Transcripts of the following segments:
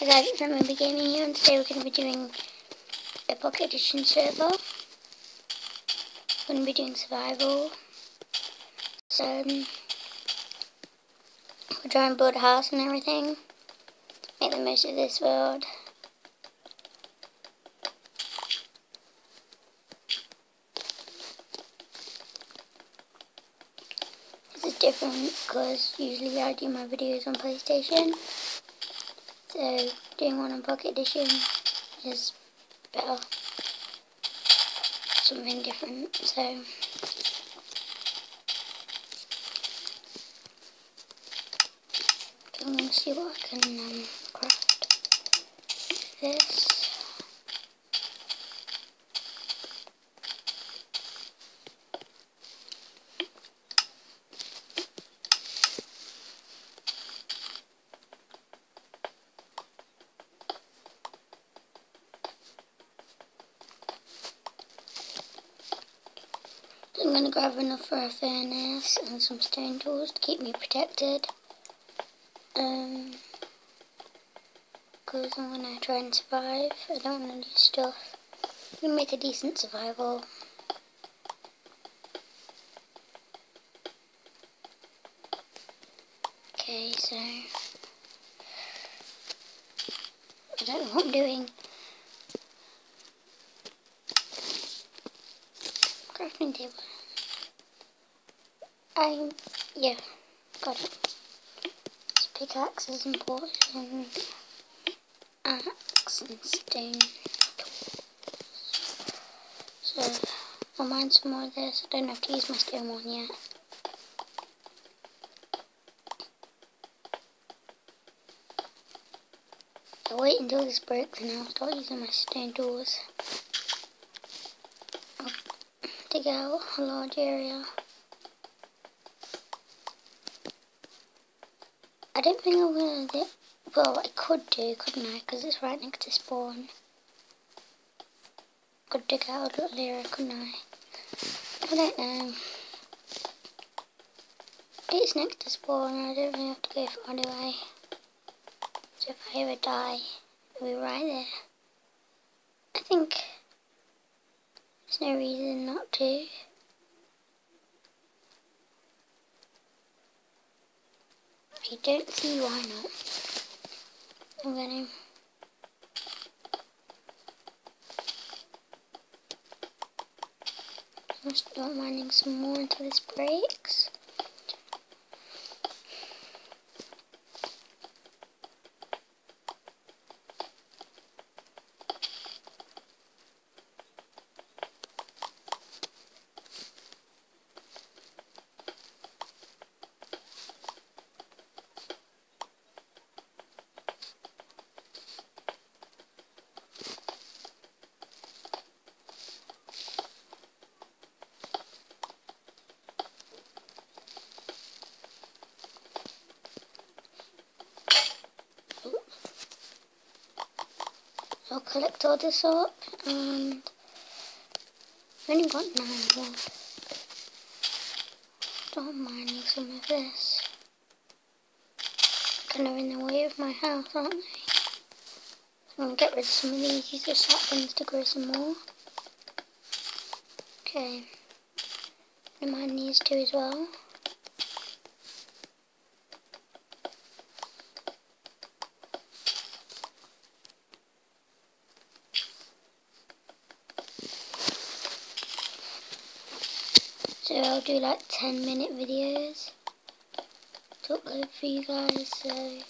Hey guys, it's Emma Gaming here, and today we're going to be doing a Pocket Edition server. We're going to be doing survival. So, we'll try and build a house and everything. Make the most of this world. This is different because usually I do my videos on PlayStation. So, doing one on Pocket Edition is better. Something different, so I'm going to see what I can craft. This. I'm going to grab enough for a furnace and some stone tools to keep me protected. Because I'm going to try and survive. I don't want to lose stuff. I'm going to make a decent survival. Okay, so I don't know what I'm doing. Crafting table. Yeah, got it. So pickaxe is important. Axe and stone tools. So I'll mine some more of this. I don't have to use my stone one yet. I'll wait until this breaks and I'll start using my stone tools. I'll dig out a large area. I don't think I'm going to do, well, I could do, couldn't I, because it's right next to spawn. Could dig out a little area, couldn't I? I don't know. It's next to spawn, I don't really have to go far away. So if I ever die, it'll be right there. I think there's no reason not to. I don't see why not. I'm gonna start mining some more until this breaks. I'll collect all this up, and I've only got 9 left. Start mining some of this. Kind of in the way of my house, aren't they? I'm going to get rid of some of these, use the saplings to grow some more. Okay, I'm going to mine these two as well. So I'll do like 10-minute videos to upload for you guys, so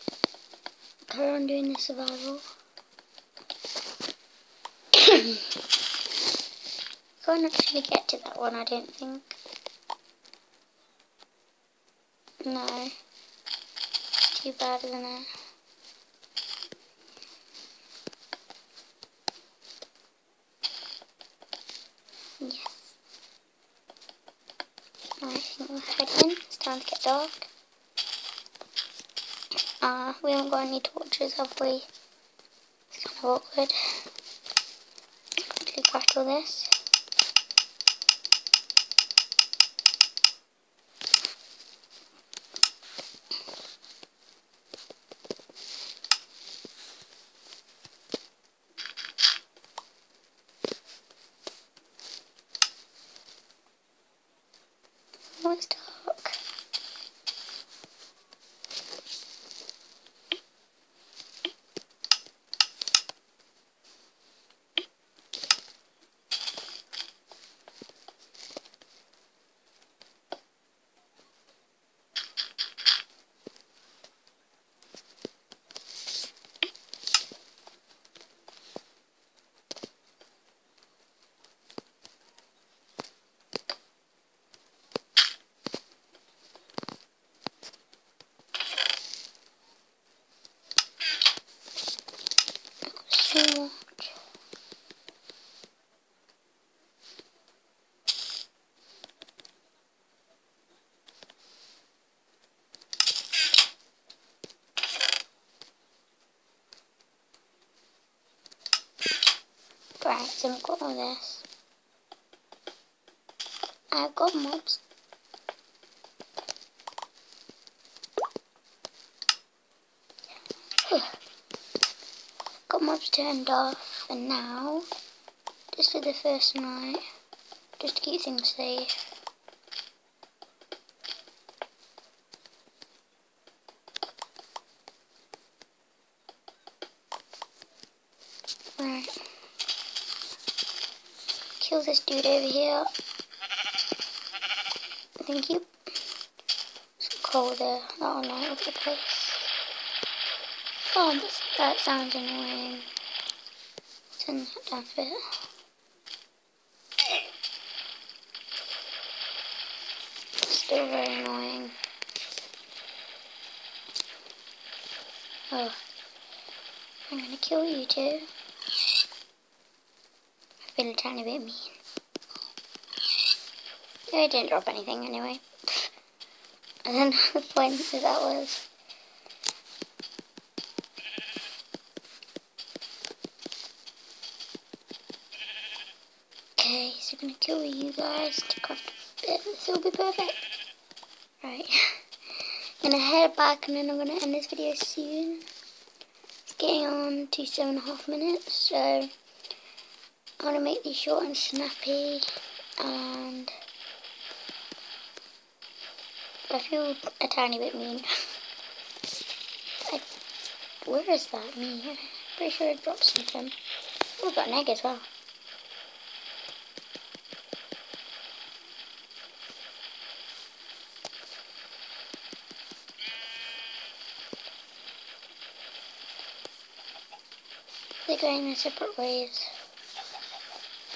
carry on doing the survival. Can't actually get to that one, I don't think. No. It's too bad, isn't it? Yes. I think we'll head in. It's time to get dark. We haven't got any torches, have we? It's kind of awkward. Quickly craft all this. Oh, it's dark. So much. Right, so I've got all this. I've got mobs. Got mobs turned off, and now, just for the first night, just to keep things safe. Right. Kill this dude over here. Thank you. Some coal there. Oh no, look at the place. Oh, that sounds annoying. Turn that down a bit. Still very annoying. Oh, I'm gonna kill you too. I feel a tiny bit mean. I didn't drop anything anyway. I don't know the point of that was. Okay, so I'm gonna kill you guys to craft a bit. This will be perfect. Right. I'm gonna head back and then I'm gonna end this video soon. It's getting on to 7.5 minutes, so I'm gonna make these short and snappy, and I feel a tiny bit mean. Where is that me? Pretty sure I dropped something. Oh, I've got an egg as well. They're going in separate ways.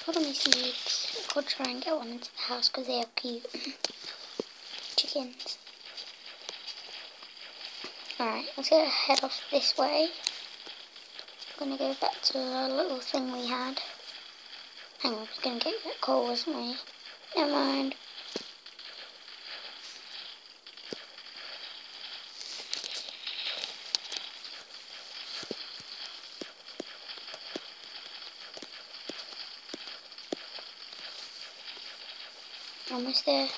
Put on my seeds. I'll try and get one into the house because they are cute chickens. Alright, let's go head off this way. I'm gonna go back to the little thing we had. Hang on, I was gonna get that coal, wasn't we? Never mind. Almost there.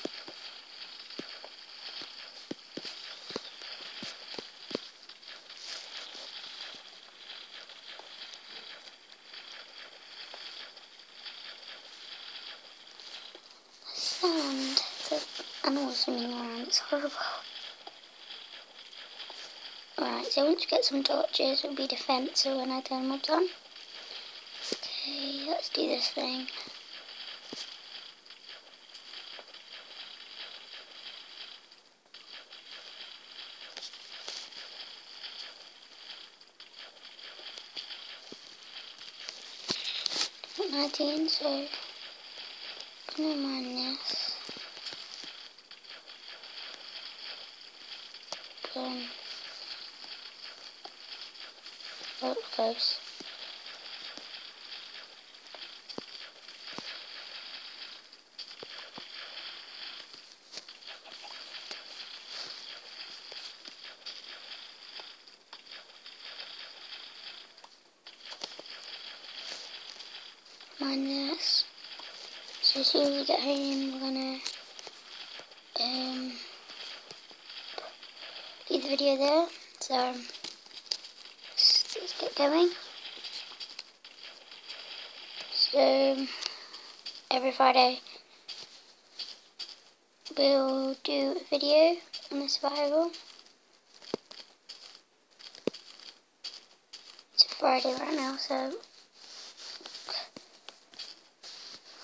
Sand. The animals swimming around. It's horrible. Alright, so once we get some torches, it'll be defensive when I turn mobs on. Okay, let's do this thing. Got 19, so I'm gonna mine this. Oh, close. Mine this. So as soon as we get home, we're gonna leave the video there. So let's get going. So every Friday we'll do a video on the survival. It's a Friday right now, so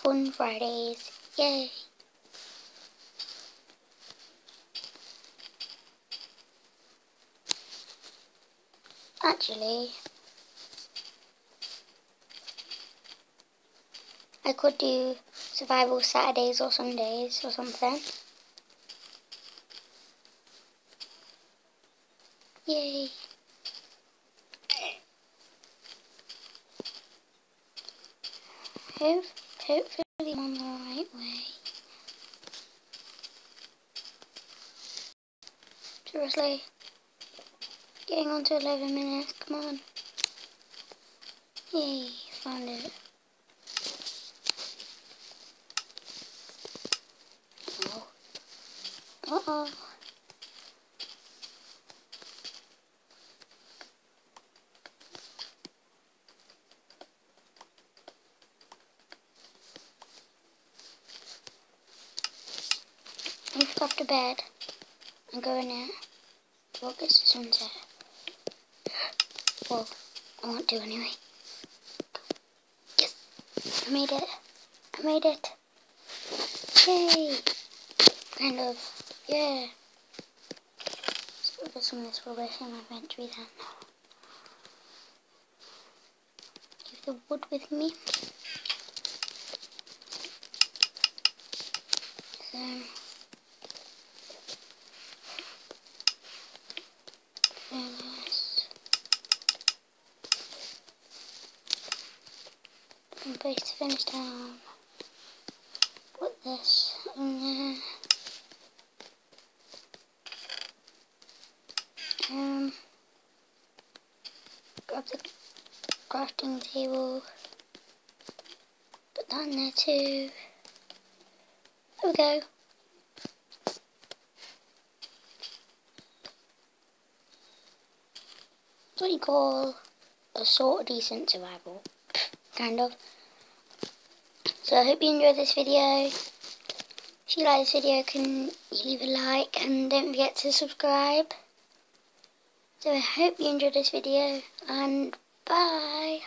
fun Fridays, yay! Actually, I could do survival Saturdays or Sundays or something. Yay! Hopefully I'm on the right way. Seriously, getting on to 11 minutes, come on. Yay, found it. Oh. Uh-oh. Lift off the bed and go in there. Well, it's the sunset. Well, I won't do anyway. Yes! I made it. I made it. Yay! Kind of. Yeah. So there's some of this rubbish in my inventory then. Leave the wood with me. So and place the finish down. Put this in there. Grab the crafting table. Put that in there too. There we go. That's what you call a sort of decent survival. Kind of. So I hope you enjoyed this video. If you like this video, can you leave a like and don't forget to subscribe. So I hope you enjoyed this video and bye.